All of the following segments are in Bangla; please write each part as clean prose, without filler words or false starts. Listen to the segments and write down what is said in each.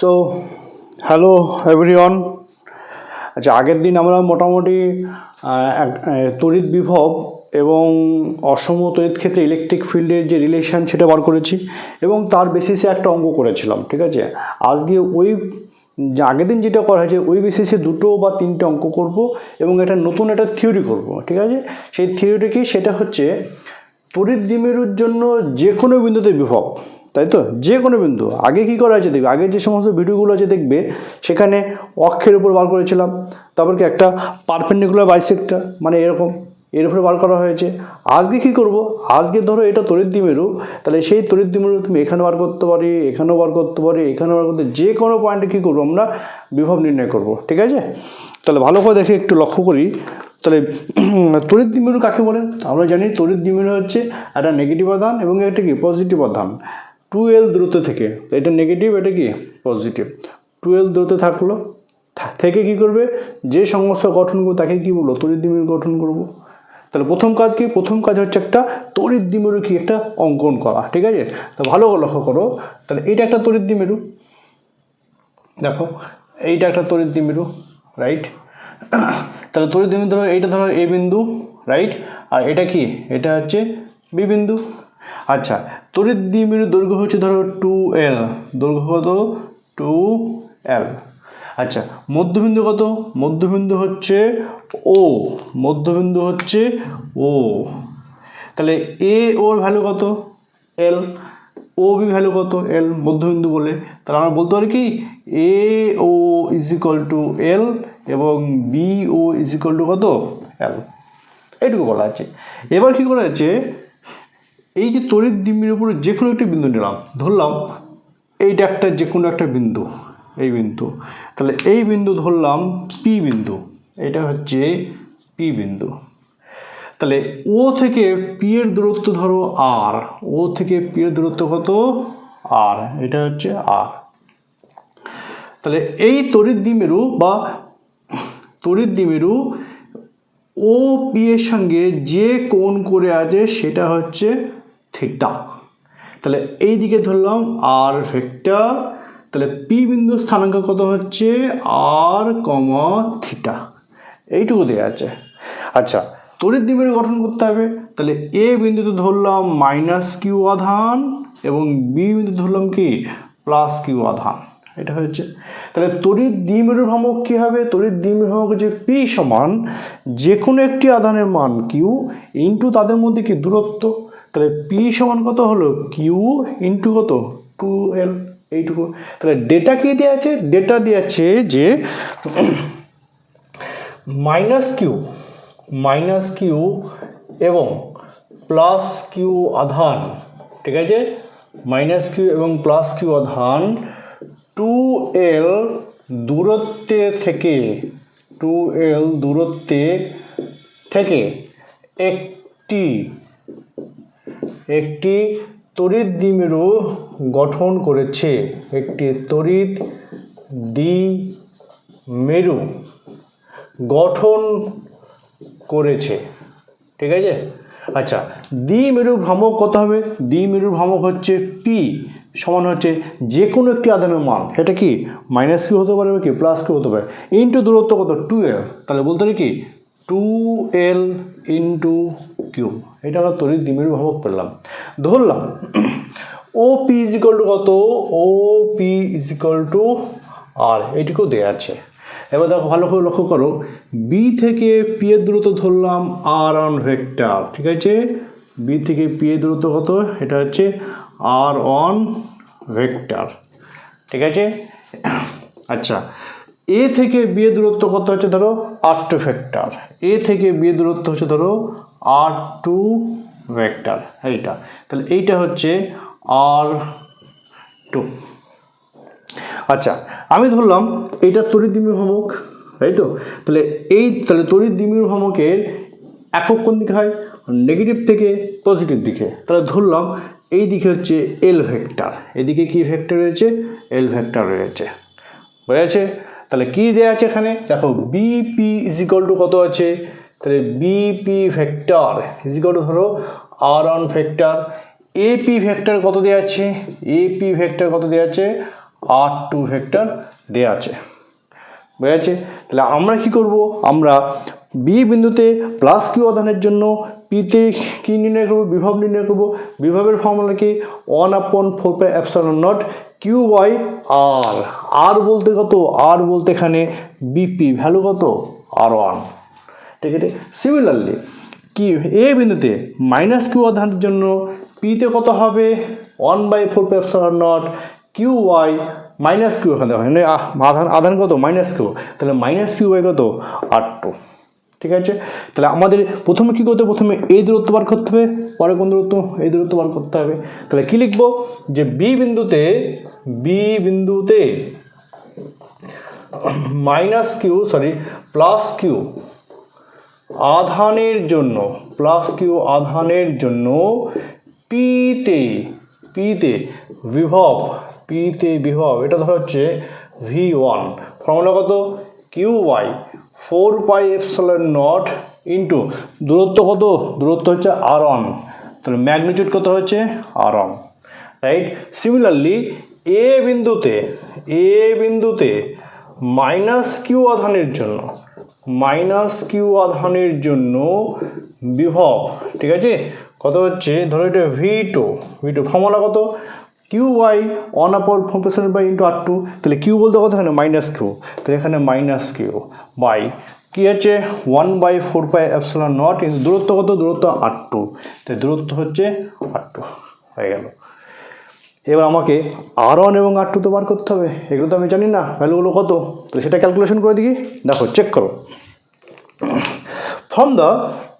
So hello everyone. আচ্ছা, আগের দিন আমরা মোটামুটি তড়িৎ বিভব এবং অসম তড়িৎ ক্ষেত্রে ইলেকট্রিক ফিল্ডের যে রিলেশন সেটা বার করেছি এবং তার বেসিসে একটা অঙ্ক করেছিলাম, ঠিক আছে। আজকে ওই আগের দিন যেটা করা হয়েছে ওই বেসিসে 2 বা 3টে অঙ্ক করব এবং একটা নতুন একটা থিওরি করব, ঠিক আছে। সেই থিওরিটা কি, সেটা হচ্ছে তড়িৎ দ্বিমেরুর জন্য যে কোনো বিন্দুতে বিভব, তাই তো, যে কোনো বিন্দু। আগে কি করা হয়েছে দেখবে, আগে যে সমস্ত ভিডিওগুলো আছে দেখবে সেখানে অক্ষের উপর বার করেছিলাম, তারপর কি একটা পারপেন্ডিকুলার বাইসেক্টর মানে এরকম এর উপরে বার করা হয়েছে। আজকে কি করব, আজকে ধরো এটা তড়িৎ দ্বিমেরু, তাহলে সেই তড়িৎ দ্বিমেরু তুমি এখানে বার করতে পারি, এখানেও বার করতে পারি, এখানেও বার করতে, যে কোনো পয়েন্টে কী করবো আমরা বিভব নির্ণয় করব, ঠিক আছে। তাহলে ভালো করে দেখে একটু লক্ষ্য করি। তাহলে তড়িৎ দ্বিমেরু কাকে বলে? আমরা জানি তড়িৎ দ্বিমেরু হচ্ছে একটা নেগেটিভ আধান এবং একটা কি পজিটিভ আধান 2L দূরত্ব থেকে। এটা নেগেটিভ, এটা কি পজিটিভ। 2L দূরত্ব থাকলো থেকে কি করবে, যে সমস্যা গঠন করবো তাকে কি বলবো, তড়িৎ দ্বিমেরু গঠন করব। তাহলে প্রথম কাজ কি, প্রথম কাজ হচ্ছে একটা তড়িৎ দ্বিমেরু কি একটা অঙ্কন করা, ঠিক আছে। তো ভালো করে লক্ষ্য করো, তাহলে এইটা একটা তড়িৎ দ্বিমেরু, দেখো এইটা একটা তড়িৎ দ্বিমেরু, রাইট। তাহলে তড়িৎ দ্বিমেরু ধরো এইটা ধরো এ বিন্দু, রাইট, আর এটা কি, এটা হচ্ছে বি বিন্দু। আচ্ছা, তড়িৎ দ্বিমেরুর দৈর্ঘ্য হচ্ছে ধরো 2L, দৈর্ঘ্য কত 2L। আচ্ছা, মধ্যবিন্দু কত, মধ্যবিন্দু হচ্ছে ও, মধ্যবিন্দু হচ্ছে ও। তাহলে এ ওর ভ্যালু কত L, ও বি ভ্যালু কত L, মধ্যবিন্দু বলে। তাহলে আমরা বলতে পারি কি A O is equal to L এবং B O is equal to কত L, এইটুকু বলা আছে। এবার কি করা আছে, এই যে তড়িৎ দ্বিমেরুর উপরে যে কোনো একটা বিন্দু নিলাম, ধরলাম এইটা একটা যে কোনো একটা বিন্দু, এই বিন্দু। তাহলে এই বিন্দু ধরলাম পি বিন্দু, এটা হচ্ছে পি বিন্দু। তাহলে ও থেকে পি এর দূরত্ব ধরো আর, ও থেকে পি এর দূরত্ব কত আর, এটা হচ্ছে আর। তাহলে এই তড়িৎ দ্বিমেরু বা তড়িৎ দ্বিমেরু ও পি এর সঙ্গে যে কোণ করে আছে সেটা হচ্ছে থিটা। তাহলে এই দিকে ধরলাম আর ভেক্টর, তাহলে পি বিন্দু স্থানাঙ্ক কত হচ্ছে আর কমা থিটা, এইটুকু দেওয়া আছে। আচ্ছা, তড়িৎ দ্বিমেরু গঠন করতে হবে। তাহলে এ বিন্দুতে ধরলাম -q আধান এবং বি বিন্দুতে ধরলাম কি +q আধান, এটা হচ্ছে। তাহলে তড়িৎ দ্বিমেরুর ভ্রামক কি হবে, তড়িৎ দ্বিমেরুর ভ্রামক হচ্ছে পি সমান যে কোনো একটি আধানের মান কিউ ইন্টু তাদের মধ্যে কি দূরত্ব। তাহলে পি সমান কত হলো কিউ ইন্টু কত 2L, এইটুকু। তাহলে ডেটা কি দেওয়া আছে, ডেটা দেওয়া আছে যে -q এবং +q আধান, ঠিক আছে, -q এবং +q আধান 2L দূরত্বে থেকে, 2L দূরত্বে থেকে একটি তড়িৎ দ্বিমেরু গঠন করেছে, একটি তড়িৎ দ্বিমেরু গঠন করেছে, ঠিক আছে। আচ্ছা, দ্বিমেরুর ভ্রামক কত হবে, দ্বিমেরুর ভ্রামক হচ্ছে পি সমান হচ্ছে যে কোনো একটি আধানের মান, এটা কি -q হতে পারে কি +q হতে পারে, ইন্টু দূরত্ব কত 2L। তাহলে বলতে পারি কি 2L ইন্টু কিউ, এটা আমরা তড়িৎ দ্বিমেরুর ভ্রামক পেলাম। ধরলাম O P is equal to কত, O P is equal to R, এইটুকু দেওয়া আছে। এবার দেখো ভালো করে লক্ষ্য করো, বি থেকে পি এর দূরত্ব ধরলাম r1 ভেক্টর, ঠিক আছে। বি থেকে পি এর দূরত্ব কত, এটা হচ্ছে r1 ভেক্টর, ঠিক আছে। আচ্ছা, এ থেকে বি এর দূরত্ব কত হচ্ছে ধরো r2 ভেক্টর, এ থেকে বি এর দূরত্ব হচ্ছে ধরো r2 ভেক্টর, এইটা। তাহলে এইটা হচ্ছে r2। আচ্ছা, আমি ধরলাম এইটা তড়িৎ দ্বিমেরু ভ্রামক, তাই তো। তাহলে তাহলে তড়িৎ দ্বিমেরু ভ্রামকের একক কোন দিকে হয়, নেগেটিভ থেকে পজিটিভ দিকে। তাহলে ধরলাম এই দিকে হচ্ছে এল ভেক্টর, এদিকে কি ভেক্টর রয়েছে, এল ভেক্টর রয়েছে, বুঝেছে। তাহলে কি দেওয়া আছে এখানে দেখো, বিপি ইজ ইকুয়াল টু কত আছে, তাহলে BP vector is equal two ধরো r1 ভেক্টর, এপি ভেক্টর কত দেওয়া আছে, এপি ভেক্টর কত দেওয়া আছে R2 ভেক্টর দেওয়া আছে, বুঝা যাচ্ছে? তাহলে আমরা কি করব, আমরা বি বিন্দুতে প্লাস কিউ আধানের জন্য পিতে কি নির্ণয় করবো, বিভব নির্ণয় করবো। বিভবের ফর্মুলা কি 1/4πε0 কিউ বাই আর। আর বলতে কত, আর বলতে এখানে বিপি ভ্যালু কত R1, ঠিক আছে? সিমিলারলি কি এ বিন্দুতে মাইনাস কিউ আধানের জন্য পিতে কত হবে 1/4πε0 কিউ বাই মাইনাস কিউ, এখানে আধান কত মাইনাস কিউ, তাহলে মাইনাস কিউ বাই কত R2, ঠিক আছে? তাহলে আমাদের প্রথমে কি করতে হবে, প্রথমে এই দূরত্ব বার করতে হবে, পরে কোন দূরত্ব, এই দূরত্ব বার করতে হবে। তাহলে কি লিখবো, যে বি বিন্দুতে মাইনাস কিউ প্লাস কিউ আধানের জন্য, প্লাস কিউ আধানের জন্য পিতে বিভব, এটা ধরো হচ্ছে V1, ফর্মুলা কত কিউ বাই 4πε0 ইন্টু দূরত্ব কত, দূরত্ব হচ্ছে R1, তাহলে ম্যাগনিটিউড কত হচ্ছে R1, রাইট? সিমিলারলি এ বিন্দুতে মাইনাস কিউ আধানের জন্য বিভব, ঠিক আছে, কত হচ্ছে, ধরো এটা V2, ফর্মুলা কত কিউ বাই 1/4π ইন্টু R2, তাহলে কিউ বলতে কত এখানে মাইনাস কিউ, তাহলে এখানে মাইনাস কিউ বাই কি হচ্ছে 1/4πε0 ইন্টু দূরত্ব কত, দূরত্ব R2, তাই দূরত্ব হচ্ছে R2 হয়ে গেল। এবার আমাকে R1 এবং R2 তো বার করতে হবে, এগুলো তো আমি জানি না ভ্যালুগুলো কত, তাহলে সেটা ক্যালকুলেশন করে দিই। দেখো চেক করো ফ্রম দ্য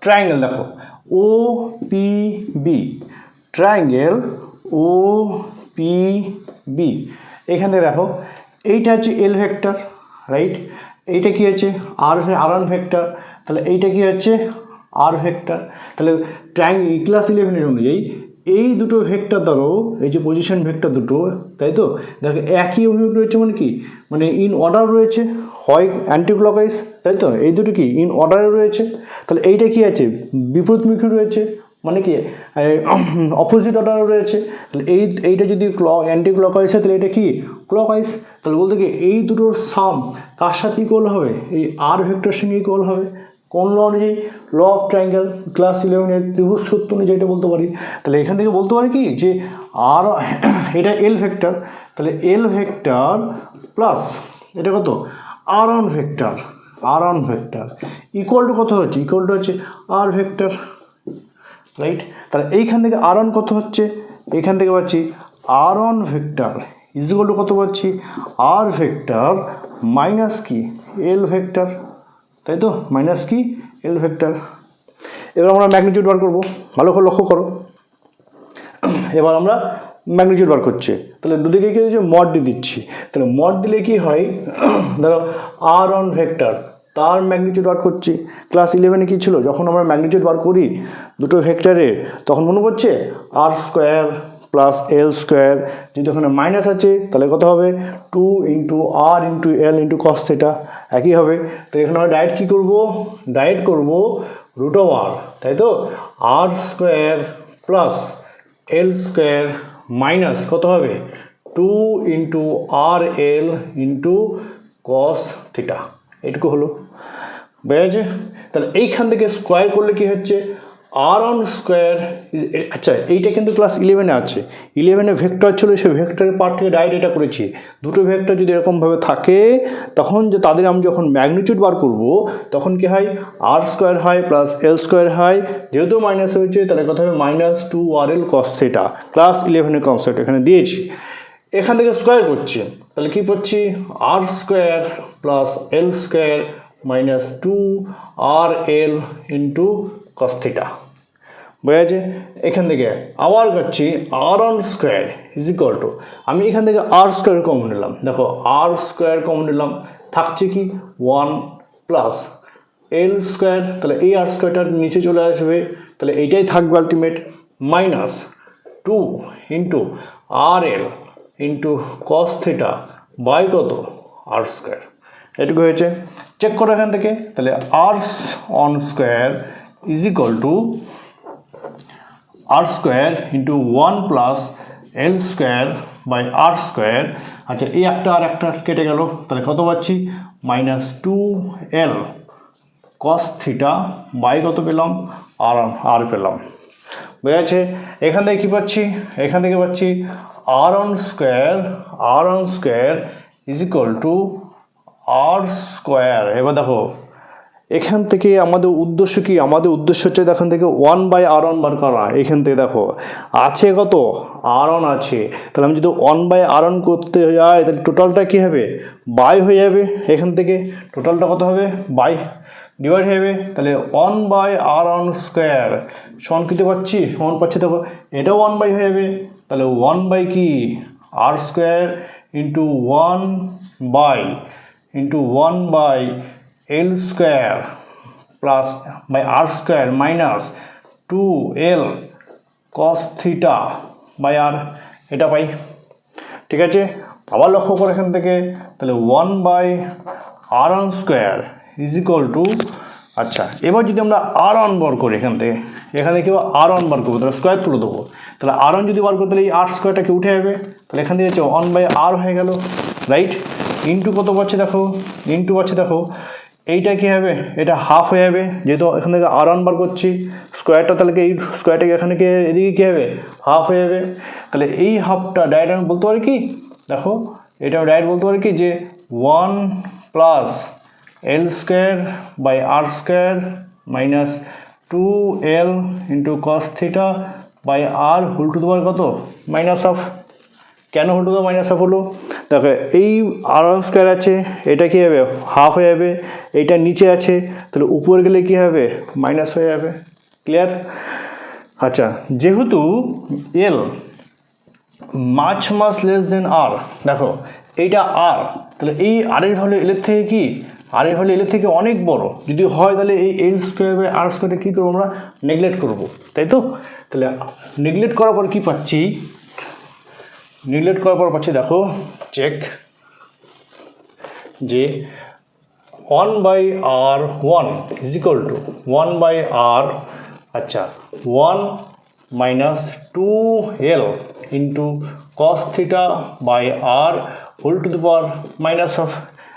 ট্রায়াঙ্গেল, দেখো O P B, triangle O P B, এখান থেকে দেখো এইটা হচ্ছে এল ভেক্টর, রাইট? এইটা কি হচ্ছে R1 ভেক্টর, তাহলে এইটা কি হচ্ছে আর ভেক্টর। তাহলে ট্রায়াঙ্গেল ক্লাস 11 অনুযায়ী এই দুটো ভেক্টর ধরো, এই যে পজিশন ভেক্টর দুটো, তাই তো, দেখো একই অভিমুখ রয়েছে, মানে কি, মানে ইন অর্ডার রয়েছে, হয় অ্যান্টি ক্লকওয়াইজ, তাই তো, এই দুটো কি ইন অর্ডারে রয়েছে। তাহলে এইটা কি আছে বিপরীতমুখী রয়েছে, মানে কি অপোজিট অর্ডারে রয়েছে। তাহলে এইটা যদি অ্যান্টি ক্লকওয়াইজ হয়, তাহলে এটা কি ক্লকওয়াইজ। তাহলে বলতে কি এই দুটোর সাম কার সাথে ইকুয়াল হবে, এই আর ভেক্টরের সঙ্গে ইকুয়াল হবে। কোন ল অনুযায়ী, ল অফ ট্রায়াঙ্গেল ক্লাস 11 ত্রিভুজ সূত্র অনুযায়ী এটা বলতে পারি। তাহলে এখান থেকে বলতে পারি কি, যে আর এটা এল ভেক্টর, তাহলে এল ভেক্টর প্লাস এটা কত R1 ভেক্টর, ইকুয়াল টু কত হচ্ছে, ইকুয়াল টু হচ্ছে আর ভেক্টর, রাইট? তাহলে এইখান থেকে R1 কত হচ্ছে, এখান থেকে পাচ্ছি R1 vector is equal to কত পাচ্ছি, আর ভেক্টর মাইনাস কি এল ভেক্টর, তাই তো, মাইনাস কি এল ভেক্টর। এবার আমরা ম্যাগনিটিউড বার করবো, ভালো করে লক্ষ্য করো। এবার আমরা ম্যাগনিটিউড বার করছি, তাহলে দুদিকে কি হচ্ছে মড দিয়ে দিচ্ছি। তাহলে মড দিলে কি হয়, ধরো R1 ভেক্টর তার ম্যাগনিটিউড বার করছি। ক্লাস 11 কি ছিল, যখন আমরা ম্যাগনিটিউড বার করি দুটো ভেক্টরের, তখন মনে পড়ছে R² প্লাস L², যদি ওখানে মাইনাস আছে তাহলে কত হবে 2 into R into L into cos theta, একই হবে। তো এখানে আমরা ডাইরেক্ট কী করবো, ডাইরেক্ট করবো √R, তাই তো, R² প্লাস L² মাইনাস কত হবে 2 into RL into cos theta, এটুকু হলো, বোঝা যাচ্ছে? তাহলে এইখান থেকে স্কোয়ার করলে কি হচ্ছে R1², আচ্ছা এইটা কিন্তু ক্লাস 11 আছে, 11 ভেক্টর ছিল, সেই ভেক্টরের পার্ট থেকে ডাইরেক্ট এটা করেছি। দুটো ভেক্টর যদি এরকমভাবে থাকে, তখন যে তাদের আমি যখন ম্যাগনিটিউড বার করব, তখন কি হয় R² হয় প্লাস L² হয়, যেহেতু মাইনাস হয়েছে তাহলে কথা হবে -2RL cos theta, class 11 concept এখানে দিয়েছি। এখান থেকে স্কোয়ার করছি, তাহলে কি করছি R² plus L² minus 2RL into cos theta, বোঝা যাচ্ছে? এখান থেকে আবার করছি R1² ইজ ইকুয়াল টু, আমি এখান থেকে R² কমন নিলাম, দেখো R² কমন নিলাম, থাকছে কি 1 প্লাস L², তাহলে এই R²টা নিচে চলে আসবে, তাহলে এইটাই থাকবে ultimate, minus 2 into RL into cos theta by কত R², এটুকু হয়েছে। চেক করো এখান থেকে, তাহলে R1² is equal to R² into 1 plus L square by R square. আচ্ছা এই একটা আর একটা কেটে গেল, তাহলে কত পাচ্ছি minus 2l cos theta by কত পেলাম আর পেলাম। বুঝা যাচ্ছে? এখান থেকে কী পাচ্ছি, এখান থেকে পাচ্ছি আর অন square is equal to R square. এবার দেখো এখান থেকে আমাদের উদ্দেশ্য কি, আমাদের উদ্দেশ্য হচ্ছে এখান থেকে 1/r1 বার করা। এখান থেকে দেখো আছে কত r1 আছে, তাহলে আমি যদি 1/r1 করতে যাই তাহলে টোটালটা কী হবে বাই হয়ে যাবে। এখান থেকে টোটালটা কত হবে বাই ডিভাইড হয়ে যাবে, তাহলে 1/r1 স্কোয়ার সমান কিতে পাচ্ছি সমান পাচ্ছি দেখো এটাও 1 হয়ে যাবে, তাহলে 1 কি R square into 1/l square plus by R square minus 2l cos theta by R, এটা পাই। ঠিক আছে, আবার লক্ষ্য করো এখান থেকে, তাহলে 1/r1 square is equal two, আচ্ছা এবার যদি আমরা r1 বার করি এখানে কি r1 বার করবো, তাহলে স্কোয়ার তুলে দেবো, তাহলে r1 যদি বার করি তাহলে এই আর স্কোয়ারটাকে উঠে যাবে, তাহলে এখান থেকে হচ্ছে 1/r হয়ে গেল, রাইট। ইন্টু কত পাচ্ছে দেখো, ইন্টু পাচ্ছে দেখো এইটা কী হবে, এটা হাফ হয়ে যাবে, যেহেতু এখান থেকে r1 বার করছি স্কোয়ারটা, তাহলে এই স্কোয়ারটাকে এখানে এদিকে কী হবে হাফ হয়ে যাবে, তাহলে এই হাফটা ডাইরেক্ট আমি বলতে পারি কি দেখো, এটা আমি ডাইরেক্ট বলতে পারি কি যে 1 plus L square by R square minus 2l into cos theta by R whole to the power কত মাইনাস হাফ। কেন whole to the power minus half হলো, দেখো এই r1 স্কোয়ার আছে, এটা কী হবে হাফ হয়ে যাবে, এইটা নিচে আছে তাহলে উপরে গেলে কী হবে মাইনাস হয়ে যাবে। ক্লিয়ার? আচ্ছা যেহেতু এল মাছ লেস দেন আর, দেখো এইটা আর, তাহলে এই আরের ভ্যালু এলের থেকে কি আরের ভ্যালু এলের থেকে অনেক বড় যদি হয়, তাহলে এই এল স্কোয়ার বাই আর স্কোয়ারটা কী করবো আমরা নেগলেক্ট করবো, তাই তো? তাহলে নেগলেক্ট করার পর কী পাচ্ছি, নেগলেক্ট করার পর পাচ্ছি দেখো চেক যে 1/r1 is equal two 1/r, আচ্ছা 1 minus 2l into cos theta by R whole to the power minus half,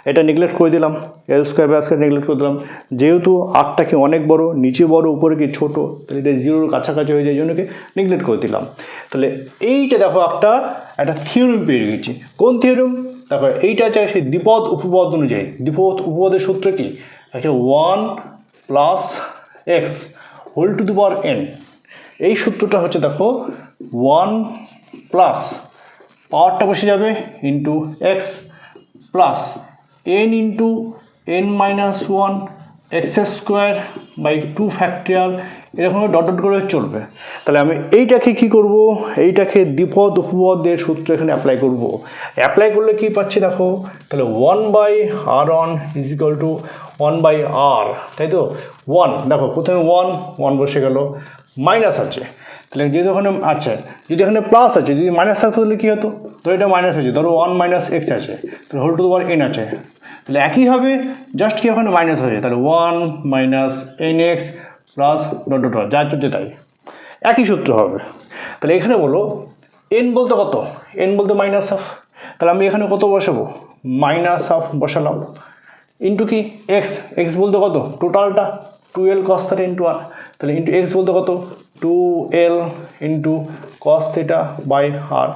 এটা নেগলেক্ট করে দিলাম, L square by square neglect করে দিলাম, যেহেতু আরটা কি অনেক বড়, নিচে বড় উপরে কি ছোট, তাহলে এটা জিরোর কাছাকাছি হয়ে যায়, জন্যকে নেগলেক্ট করে দিলাম। তাহলে এইটা দেখো একটা থিওরেম পেয়ে গেছি। কোন থিওরেম? দেখো এইটা হচ্ছে সেই দ্বিপদ উপপদ অনুযায়ী, দ্বিপদ উপপদের সূত্র কি একটা 1 plus X whole to the power n, এই সূত্রটা হচ্ছে দেখো 1 প্লাস পাওয়ারটা বসে যাবে into X plus n into n minus 1 X square by 2 factorial, এরকম ডট ডট করে চলবে। তাহলে আমি এইটাকে কি করব, এইটাকে দ্বিপদ উপপদের সূত্র এখানে অ্যাপ্লাই করব। অ্যাপ্লাই করলে কি পাচ্ছি দেখো, তাহলে 1/r1 is equal two 1/r, তাই তো 1, দেখো প্রথমে 1 বসে গেল, মাইনাস আছে, তাহলে যেহেতু ওখানে আচ্ছা যদি এখানে প্লাস আছে, যদি মাইনাস থাকতো তাহলে কী হতো, তো এটা মাইনাস আছে, ধরো 1 মাইনাস এক্স আছে, তাহলে whole to the power n আছে, তাহলে একইভাবে জাস্ট কি ওখানে মাইনাস হয়ে যায়, তাহলে 1 minus nx plus dot dot যা চলছে তাই, একই সূত্র হবে। তাহলে এখানে বলো n বলতে কত, n বলতে মাইনাস হাফ, তাহলে আমি এখানে কত বসাবো মাইনাস হাফ বসালাম, ইন্টু কি এক্স বলতে কত টোটালটা 2l cos থিটা ইন্টু আর, তাহলে ইন্টু এক্স বলতে কত 2l into cos theta by R.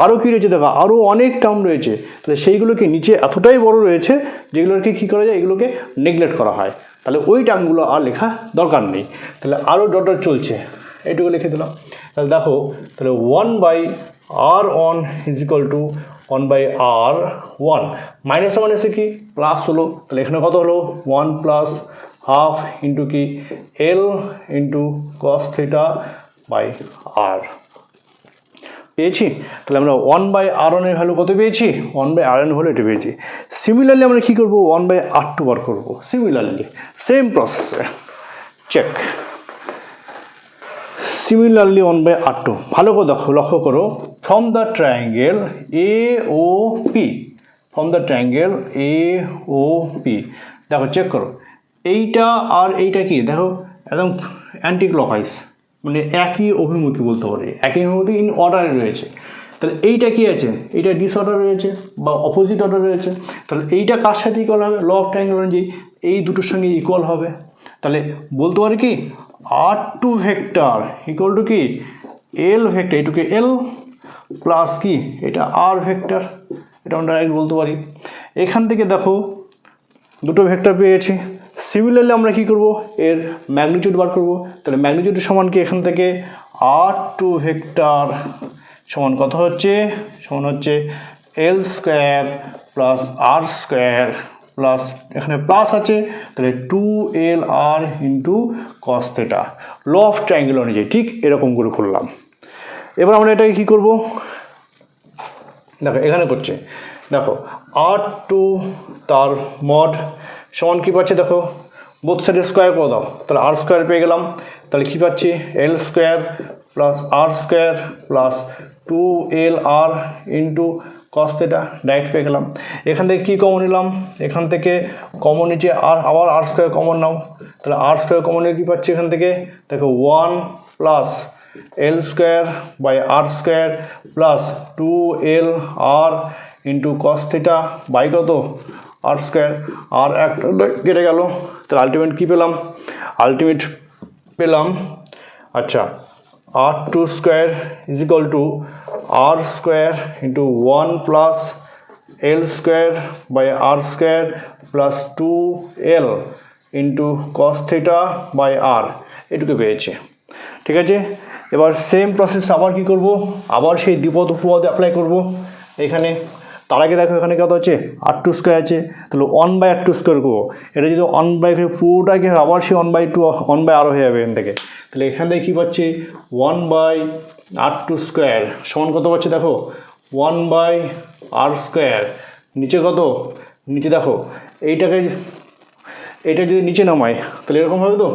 আরও কী রয়েছে দেখো, আরও অনেক টার্ম রয়েছে, তাহলে সেইগুলোকে নিচে এতটাই বড় রয়েছে যেগুলোকে কী করা যায়, এগুলোকে নেগলেক্ট করা হয়, তাহলে ওই টার্মগুলো আর লেখা দরকার নেই। তাহলে আরও ডট ডট চলছে, এইটুকু লিখে দিলাম। তাহলে দেখো তাহলে 1/r1 is equal two 1/r1, মাইনাসে মাইনাসে কি প্লাস হলো, তাহলে এখানে কত হলো 1 প্লাস হাফ ইন্টু কি এল ইন্টু কস থিটা বাই আর পেয়েছি। তাহলে আমরা 1/r1 এর ভ্যালু কত পেয়েছি, 1/r1 হলো এটা পেয়েছি। সিমিলারলি আমরা কী করবো 1/r2 বার করবো, সিমিলারলি সেম প্রসেসে চেক, সিমিলারলি 1/r2 ভালো করে দেখো, লক্ষ্য করো from the triangle AOP, from the triangle AOP দেখো চেক করো, এইটা আর এইটা কি দেখো একদম অ্যান্টি ক্লকওয়াইজ, মানে একই অভিমুখী বলতে পারি, একই অভিমুখী ইন অর্ডারে রয়েছে, তাহলে এইটা কি আছে, এইটা ডিসঅর্ডার রয়েছে বা অপোজিট অর্ডার রয়েছে, তাহলে এইটা কার সাথে ইকুয়াল হবে, ল অফ ট্রায়াঙ্গেল অনুযায়ী এই দুটোর সঙ্গে ইকুয়াল হবে। তাহলে বলতে পারি কি R2 ভেক্টর ইকুয়াল টু কি এল ভেক্টর, এটুকে এল প্লাস কি এটা আর ভেক্টর, এটা আমরা ডাইরেক্ট বলতে পারি। এখান থেকে দেখো দুটো ভেক্টর পেয়েছি। সিমিলারলি আমরা কি করব, এর ম্যাগনিটিউড বার করব। তাহলে ম্যাগনিটিউড সমান কি এখান থেকে R2 ভেক্টর সমান কত হচ্ছে, সমান হচ্ছে L square plus R square plus এখানে প্লাস আছে, তাহলে 2LR into cos theta, law of triangle অনুযায়ী ঠিক এরকম করে করলাম। এবার আমরা এটাকে কী করব, দেখো এখানে করছে, দেখো R2 তার মড সমান কী পাচ্ছে, দেখো বোথ সাইডে স্কোয়ার করে দাও, তাহলে আর স্কোয়ার পেয়ে গেলাম। তাহলে কী পাচ্ছি L square plus R square plus 2LR into cos theta, direct পেয়ে গেলাম। এখান থেকে কী কমন নিলাম, এখান থেকে কমন নিচে আর আবার আর স্কোয়ার কমন নাও, তাহলে আর স্কোয়ার কমন নিয়ে কী পাচ্ছি এখান থেকে, দেখো 1 plus L square by R square plus 2LR into cos theta by কত আর স্কোয়ার, আর একটা কেটে গেল, তাহলে আলটিমেট কী পেলাম, আলটিমেট পেলাম আচ্ছা R2 square is equal to R square into 1 plus L square by R square plus 2L into cos theta by R, এটুকু পেয়েছে। ঠিক আছে, এবার সেম প্রসেস আবার কি করব, আবার সেই দ্বিপদ উপপদ অ্যাপ্লাই করব এখানে। তার আগে দেখো এখানে কত আছে R2 স্কোয়ার আছে, তাহলে 1/R2 স্কোয়ার করবো, এটা যদি 1/, পুরোটাকে আবার সেই 1/2 1/R হয়ে যাবে এখান থেকে। তাহলে এখান থেকে কী পাচ্ছি 1/R2 স্কোয়ার সমান কত পাচ্ছি, দেখো 1/R স্কোয়ার, নিচে কত, নিচে দেখো এইটাকে, এইটা যদি নিচে নামাই তাহলে এরকম হবে তো,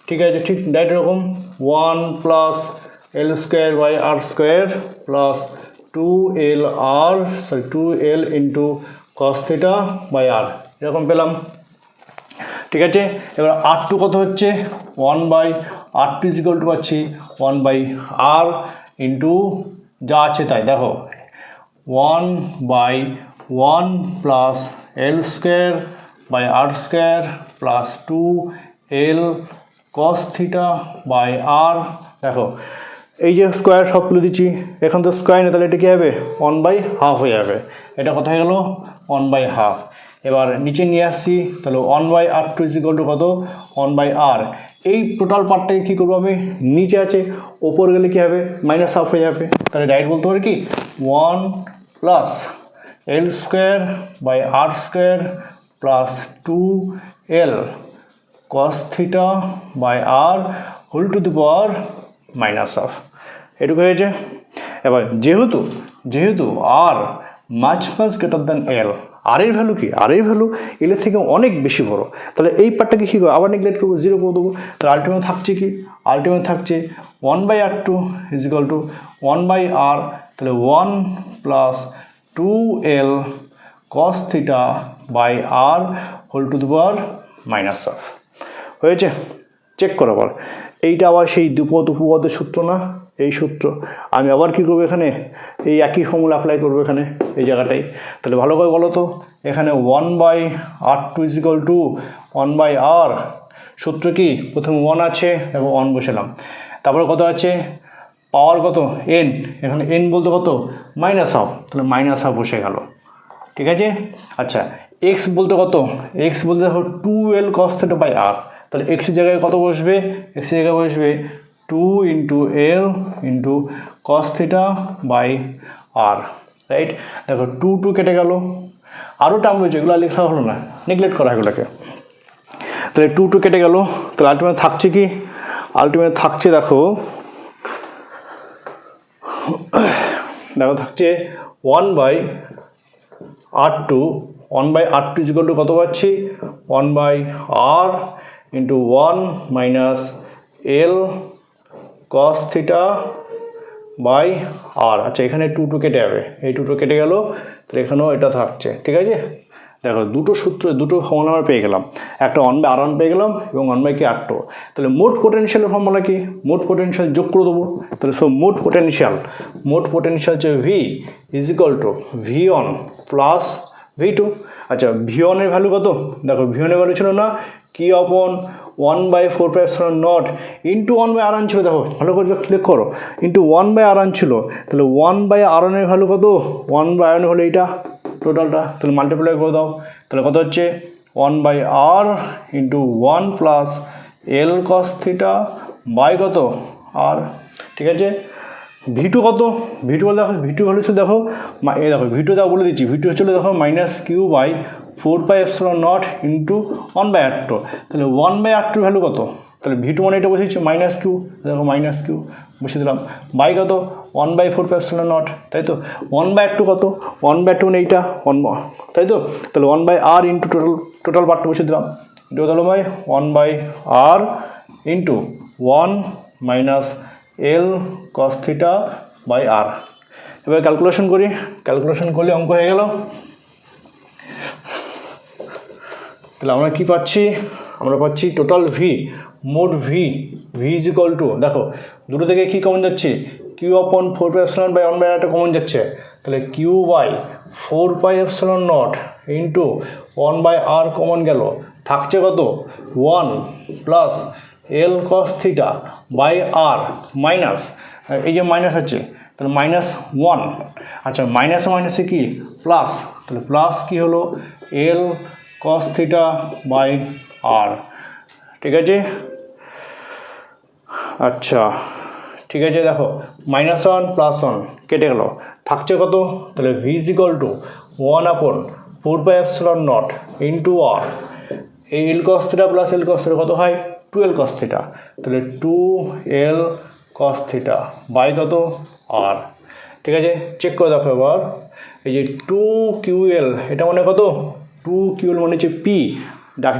ঠিক আছে, ঠিক ডাইরেক্ট এরকম 1 plus L square by R square plus 2L into cos theta by R, এরকম পেলাম। ঠিক আছে, এবার R2 কত হচ্ছে 1/R2 ইজ ইকুয়াল টু পাচ্ছি 1/R ইন্টু যা আছে তাই, দেখো 1/1 plus L square by R square plus 2L cos theta by R, দেখো এই যে স্কোয়ার সব তুলে দিচ্ছি, এখন তো স্কোয়ার নেই, তাহলে এটা কী হবে 1/2 হয়ে যাবে, এটা কত হয়ে গেল 1/2। এবার নিচে নিয়ে আসছি, তাহলে 1/R2 ইজ ইকুয়াল টু কত 1/R, এই টোটাল পার্টটাকে কী করবো আমি, নিচে আছে ওপর গেলে কী হবে -1/2 হয়ে যাবে, তাহলে ডাইরেক্ট বলতে পারি কি 1 plus L square by R square plus 2L cos theta by R whole to the power -1/2, এটুকু হয়েছে। এবার যেহেতু আর মাছ গ্রেটার দ্যান এল, আর এর ভ্যালু কি, আর এর ভ্যালু এলের থেকে অনেক বেশি বড়, তাহলে এই পার্টটাকে কী করবো, আবার নেগলেক্ট করবো, 0 করে দেবো, তাহলে আলটিমেট থাকছে কি, আলটিমেট থাকছে 1/R2 is equal two 1/R, তাহলে 1 plus 2L cos theta by R whole to the power -1/2 হয়েছে। চেক করো আবার, এইটা আবার সেই দ্বিপদ উপপদের সূত্র না, এই সূত্র আমি আবার কী করবো, এখানে এই একই ফর্মুলা অ্যাপ্লাই করবো এখানে এই জায়গাটায়। তাহলে ভালো করে বলো তো, এখানে 1/R2 is equal two 1/R, সূত্র কি প্রথমে 1 আছে এবং 1 বসালাম, তারপরে কত আছে পাওয়ার কত n, এখানে n বলতে কত -1/2, তাহলে -1/2 বসে গেল। ঠিক আছে, আচ্ছা x বলতে কত, x বলতে দেখো 2L cos থিটা বাই আর, তাহলে x এর জায়গায় কত বসবে, x এর জায়গায় বসবে 2 into L into cos theta by R, right. দেখো 2 কেটে গেল, আরও টার্ম রয়েছে, এগুলো লেখা হলো না, নেগলেক্ট করা এগুলোকে, তাহলে 2 কেটে গেল, তাহলে আলটিমেট থাকছে কি, আলটিমেট থাকছে দেখো থাকছে 1/R2 ইজ ইকুয়াল টু কত পাচ্ছি 1/R into 1 minus L cos theta by R. আচ্ছা এখানে 2 কেটে যাবে, এই 2 কেটে গেল, তাহলে এখানেও এটা থাকছে। ঠিক আছে, দেখো দুটো সূত্র দুটো ফর্মুলা আমরা পেয়ে গেলাম, একটা 1/r1 পেয়ে গেলাম এবং 1/r2। তাহলে মোট পোটেনশিয়ালের ফর্মুলা কি, মোট পোটেনশিয়াল যোগ করে দেবো। তাহলে সো মোট পোটেনশিয়াল হচ্ছে V is equal two V1 plus V2। আচ্ছা V1 এর ভ্যালু কত, দেখো V1 এর ভ্যালু ছিল না কি অপন 1/4πε0 ইন্টু 1/r1 ছিল, দেখো ভালো করে ক্লিক করো, ইন্টু 1/r1 ছিল। তাহলে 1/r1 এর ভ্যালু কত, 1/r1 হলো এইটা টোটালটা, তাহলে মাল্টিপ্লাই করে দাও। তাহলে কত হচ্ছে 1/r into 1 plus L cos theta by কত আর। ঠিক আছে, V2 কত, V2 বলে দেখো, V2 ভ্যালু ছিল দেখো এই দেখো V2 দেখো বলে দিচ্ছি, V2 হচ্ছিল দেখো -q/4πε0 ইন্টু 1/r2। তাহলে 1/r2 ভ্যালু কত, তাহলে V2 মানে এটা বসেছি -q, দেখো -q বসে দিলাম বাই কত 1/4πε0, তাই তো। 1/r2 কত, 1/2 মানে এইটা 1, তাই তো। তাহলে 1/r ইন্টু টোটাল পার্টটা বসে দিলাম, total by 1/r into 1 minus L cos theta by R. এবার ক্যালকুলেশন করি, ক্যালকুলেশন করলে অঙ্ক হয়ে গেল। তাহলে আমরা কি পাচ্ছি, আমরা পাচ্ছি টোটাল ভি, মোট ভি ইজ ইকুয়াল টু, দেখো দুটো থেকে কি কমন যাচ্ছে, কিউ অপন 4πε/1/r কমন যাচ্ছে। তাহলে Q by 4πε0 into 1/r common গেল, থাকছে কত 1 plus L cos theta by R minus, এই যে মাইনাস আছে তাহলে -1। আচ্ছা মাইনাসে কি প্লাস, তাহলে প্লাস কি হলো এল কস থিটা বাই আর। ঠিক আছে, আচ্ছা ঠিক আছে, দেখো -1 +1 কেটে গেল, থাকছে কত, তাহলে V is equal to 1/4πε0 into R, এই L cos theta plus L cos theta কত হয় 2l cos থিটা, তাহলে 2l cos থিটা বাই কত আর। ঠিক আছে, চেক করে দেখো এবার, এই যে 2ql এটা মানে কত, 2ql মানে হচ্ছে পি,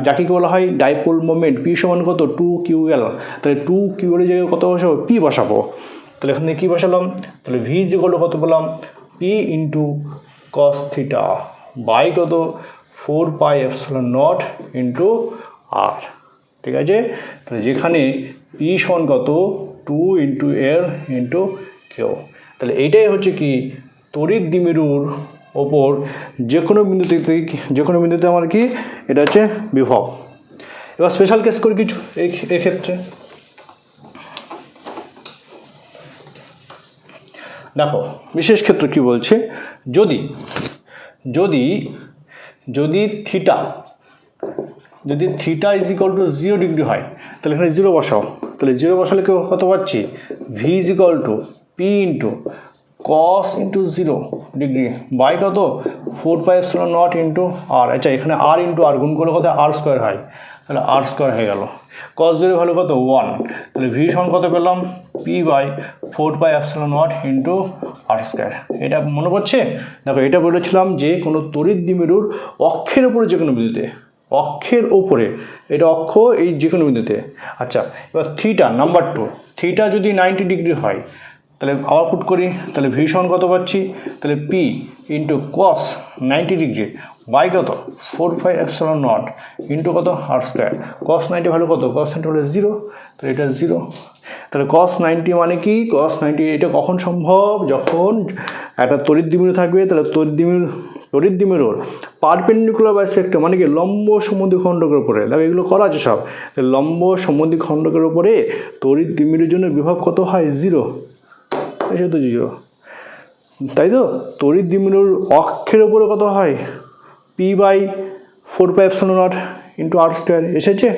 যাকে কি বলা হয় ডাইপোল মোমেন্ট, পি সমান কত 2ql। তাহলে 2ql এর জায়গায় কত বসাবো, পি বসাবো। তাহলে এখান থেকে কী বসালাম, তাহলে ভি ইজ ইকুয়াল টু কত বললাম, P into cos theta by কত 4πε0 ইন্টু আর। ঠিক আছে, তাহলে যেখানে পি সমান কত 2 ইন্টু এল ইন্টু কিউ, তাহলে এইটাই হচ্ছে কি তড়িৎ দ্বিমেরুর ওপর যে কোনো বিন্দুতে আমার কি এটা হচ্ছে বিভব। এবার স্পেশাল কেস করে কিছু এক্ষেত্রে দেখো বিশেষ ক্ষেত্র কি বলছে, যদি theta is equal two 0 degree হয়, তাহলে এখানে 0 বসাও, তাহলে 0 বসালে কত পাচ্ছি, V is equal to P into cos into 0 degree by কত 4πε0 ইন্টু আর। আচ্ছা এখানে আর ইন্টু আর গুণ করলে কত আর স্কোয়ার হয়, তাহলে আর স্কোয়ার হয়ে গেল, কস 0 ভ্যালু কত 1, তাহলে ভি সমান কত পেলাম P by 4πε0 into R square. এটা মনে পড়ছে, দেখো এটা বলেছিলাম যে কোনো তড়িৎ দ্বিমেরুর অক্ষের উপরে যে কোনো বিন্দুতে, অক্ষের ওপরে, এটা অক্ষ এই যে কোনো বিন্দুতে। আচ্ছা এবার থিটা নাম্বার 2, থিটা যদি 90 ডিগ্রি হয়, তাহলে আবার পুট করি, তাহলে ভি সমান কত পাচ্ছি, তাহলে P into cos 90 degree by কত 4πε0 ইন্টু কত আর স্কোয়ার। কস 90 ভ্যালু কত, কস 90 হলো 0, তাহলে এটা 0। তাহলে কস 90 মানে কি, কস 90 এটা কখন সম্ভব, যখন একটা তড়িৎ দ্বিমেরু থাকবে, তাহলে তড়িৎ দ্বিমেরুর পারপেন্ডিকুলার বাইসেক্টর মানে কি লম্ব সমদ্বিখণ্ডকের উপরে, দেখো এগুলো করা আছে সব, লম্ব সমদ্বিখণ্ডকের উপরে তড়িৎ দ্বিমেরুর জন্য বিভব কত হয় 0, এটা তো 0, তাই তো। তড়িৎ দ্বিমেরুর অক্ষের উপরে কত হয় P by 4πε0 into R square, এসেছে।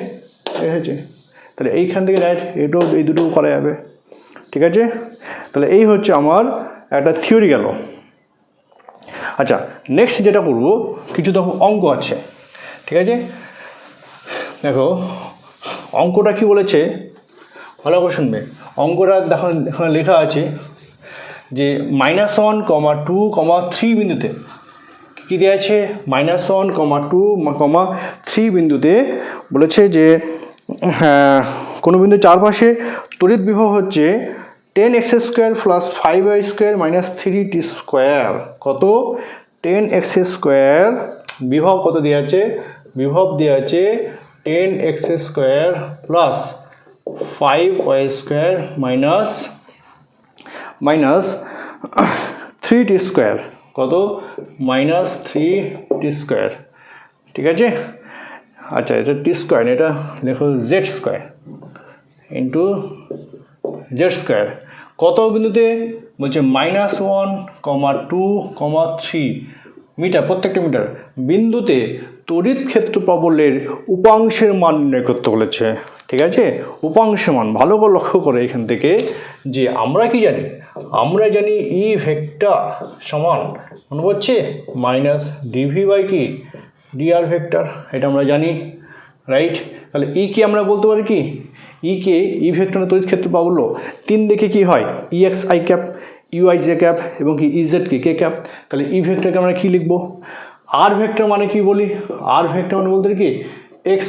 তাহলে এইখান থেকে ডাইরেক্ট এই দুটো করা যাবে। ঠিক আছে, তাহলে এই হচ্ছে আমার একটা থিওরি গেল। আচ্ছা নেক্সট যেটা করবো, কিছু দেখো অঙ্ক আছে। ঠিক আছে, দেখো অঙ্কটা কি বলেছে ভালো করে শুনবে। অঙ্কটা দেখো এখানে লেখা আছে যে -1, 2, 3 বিন্দুতে কী দেওয়া আছে, -1, 2, 3 বিন্দুতে বলেছে যে কোনো বিন্দুর চারপাশে তড়িৎ বিভব হচ্ছে 10x² + 5y² - 3t², কত 10x² বিভব কত দেওয়া আছে, বিভব দেওয়া আছে 10x² plus 5y² minus 3t², কত -3t², ঠিক আছে। আচ্ছা এটা t², এটা দেখো z² ইন্টু z², কত বিন্দুতে বলছে -1, 2, 3 মিটার, প্রত্যেকটা মিটার বিন্দুতে তড়িৎ ক্ষেত্র প্রবলের উপাংশের মান নির্ণয় করতে বলেছে, ঠিক আছে। উপাংশের মান ভালো করে লক্ষ্য করে এখান থেকে যে আমরা কি জানি, আমরা জানি ই ভেক্টর সমান মনে পড়ছে -dv কি dr ভেক্টর, এটা আমরা জানি, রাইট। তাহলে ই কে আমরা বলতে পারি কি, ই কে ই ভেক্টরের তড়িৎ ক্ষেত্র প্রাবল্য 3 দেখে কি হয়, ex i cap, uy j cap এবং কি ez কি k ক্যাপ। তাহলে ই ভেক্টরকে আমরা কি লিখব, আর ভেক্টর মানে কি বলি, আর ভেক্টর মানে বলতে কি x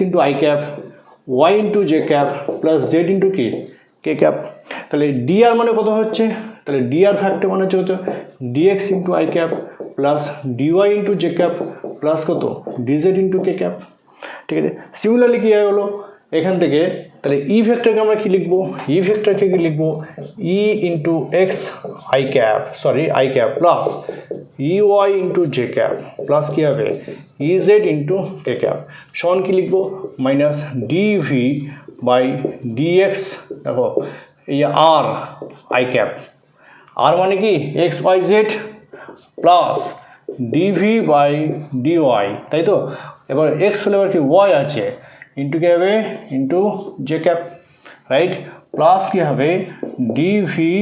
into i cap, y into j cap plus z into কি k ক্যাপ। তাহলে dr মানে কত হচ্ছে, তাহলে dr ভেক্টর মানে হচ্ছে কত, dx into i cap plus dy into j cap plus কত dz ইন্টু k ক্যাপ, ঠিক আছে। সিমিলারলি কি হয়ে গেলো এখান থেকে, তাহলে ই ভেক্টরকে আমরা কি লিখবো, ই ভেক্টরকে কি লিখবো, E into x i cap plus UI into j cap plus কী হবে ইজেড ইন্টু কে ক্যাপ সমান কি লিখবো মাইনাস ডিভি বাই ডিএক্স। দেখো এই আর আই ক্যাপ, আর মানে কি X Y Z plus dv by dy, তাই তো। এবার এক্স হলে এবার কি ওয়াই আছে ইন্টু কী হবে into j cap, right, plus কী হবে ডিভি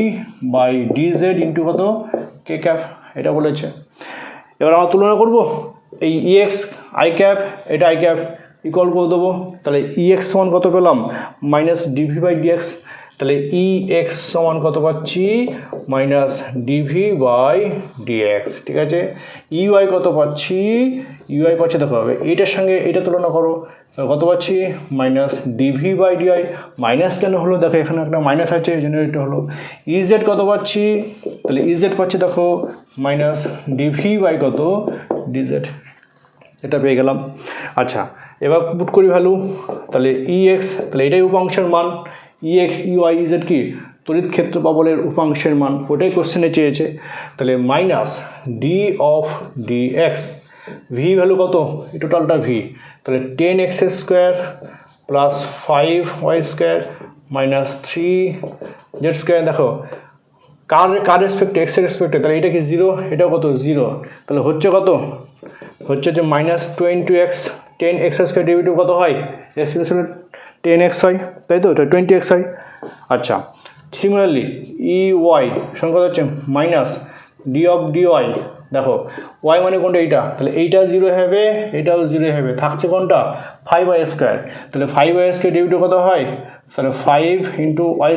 বাই ডিজেড ইন্টু কত কে ক্যাপ, এটা বলেছে। এবার আমরা তুলনা করব এই ইএক্স আই ক্যাপ, এটা আই ক্যাপ ইকুয়াল করে দেবো, তাহলে ইএক্স সমান কত পেলাম মাইনাস ডিভি বাই ডিএক্স, তাহলে ই এক্স সমান কত পাচ্ছি মাইনাস ডিভি বাই ডিএক্স, ঠিক আছে। ইউআই কত পাচ্ছি, ইউআই পাচ্ছে দেখো হবে এইটার সঙ্গে এটা তুলনা করো, কত পাচ্ছি minus dv by di, minus কেন হলো দেখো এখানে একটা মাইনাস আছে এই জন্য এটা হলো। ইজেড কত পাচ্ছি, তাহলে ইজেড পাচ্ছি দেখো মাইনাস ডিভি বাই কত ডিজেড, এটা পেয়ে গেলাম। আচ্ছা এবার পুট করি ভ্যালু, তাহলে ইএক্স, তাহলে এটাই উপাংশের মান, ইএক্স ইউআই ইজেড কি তড়িৎ ক্ষেত্র প্রবলের উপাংশের মান, ওটাই কোশ্চেনে চেয়েছে। তাহলে minus d of dx, V value কত এই টোটালটা ভি, তাহলে 10x² plus 5y² minus 3z², দেখো কার রেসপেক্টে এক্সের রেসপেক্টে, তাহলে এটা কি জিরো, এটা কত জিরো, তাহলে হচ্ছে কত হচ্ছে যে মাইনাস 20x, 10x² ডেরিভেটিভ কত হয় এক্স 10x হয়, তাই তো এটা 20x হয়। আচ্ছা সিমিলারলি ই ওয়াই সঙ্গে কত হচ্ছে মাইনাস ডি অফ ডিওয়াই, দেখো ওয়াই মানে কোনটা এইটা, তাহলে এইটা জিরো হবে এটাও জিরো হবে, থাকছে কোনটা 5y², তাহলে 5y² ডেরিভেটিভ কত হয়, তাহলে 5 ইন্টু y²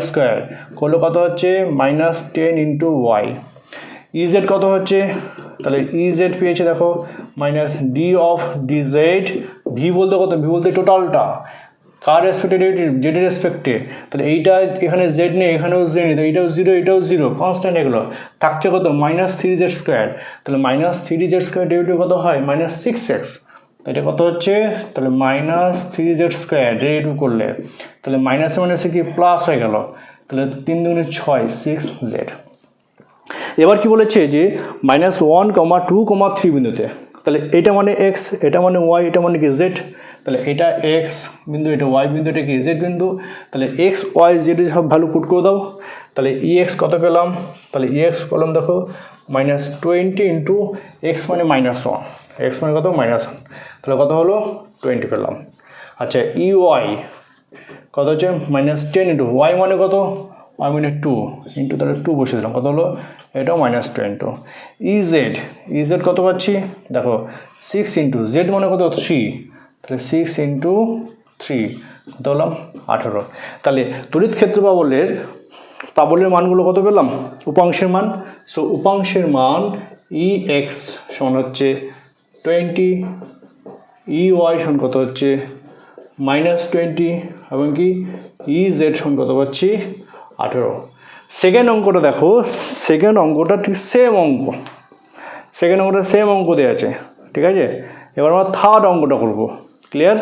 করলে কত হচ্ছে মাইনাস 10 ইন্টু ওয়াই। ইজেড কত হচ্ছে, তাহলে ইজেড পেয়েছে দেখো minus d of DZ, V বলতে কত, ভি বলতে টোটালটা, কার রেসপেক্টে ডেরিভেটিভ জেডের রেসপেক্টে, তাহলে এইটা এখানে জেড নেই এখানেও জেড নেই, এইটাও জিরো এটাও জিরো কনস্ট্যান্ট, এগুলো থাকছে কত মাইনাস 3z², তাহলে মাইনাস 3z² ডেরিভেটিভ কত হয় মাইনাস 6x, এটা কত হচ্ছে তাহলে মাইনাস 3z² ডেরিভেটিভ করলে তাহলে মাইনাসে মাইনাসে কি প্লাস হয়ে গেল, তাহলে 3 দুগুণে 6 6z। এবার কি বলেছে যে -1, 2, 3 বিন্দুতে, তাহলে এটা মানে এক্স, এটা মানে ওয়াই, এটা মানে কি জেড, তাহলে এটা এক্স বিন্দু, এটা ওয়াই বিন্দু, এটা কি জেড বিন্দু, তাহলে এক্স ওয়াই জেড সব ভ্যালু পুট করে দাও, তাহলে ইএক্স কত পেলাম, তাহলে ইএক্স পেলাম দেখো মাইনাস 20 ইন্টু এক্স মানে -1, এক্স মানে কত -1, তাহলে কত হলো 20 পেলাম। আচ্ছা ইউআই কত হচ্ছে -10 ইন্টু ওয়াই মানে কত, ওয়াই মানে 2 ইন্টু তাহলে 2 বসে দিলাম, কত হলো এটাও -20। ইজেড, ইজেড কত পাচ্ছি দেখো 6 ইন্টু জেড মানে কত 3, তাহলে 6 ইন্টু 3 কত হলাম 18। তাহলে তড়িৎ ক্ষেত্র প্রাবল্যের মানগুলো কত পেলাম, উপাংশের মান, সো উপাংশের মান ই এক্স সমান হচ্ছে 20, ই ওয়াই সমান কত হচ্ছে -20 এবং কি ই জেড সমান কত পাচ্ছি 18। সেকেন্ড অঙ্কটা দেখো, সেকেন্ড অঙ্কটা ঠিক সেম অঙ্ক, সেকেন্ড অঙ্কটা সেম অঙ্ক দেওয়া আছে, ঠিক আছে। এবার আমরা থার্ড অঙ্কটা করব। ক্লিয়ার?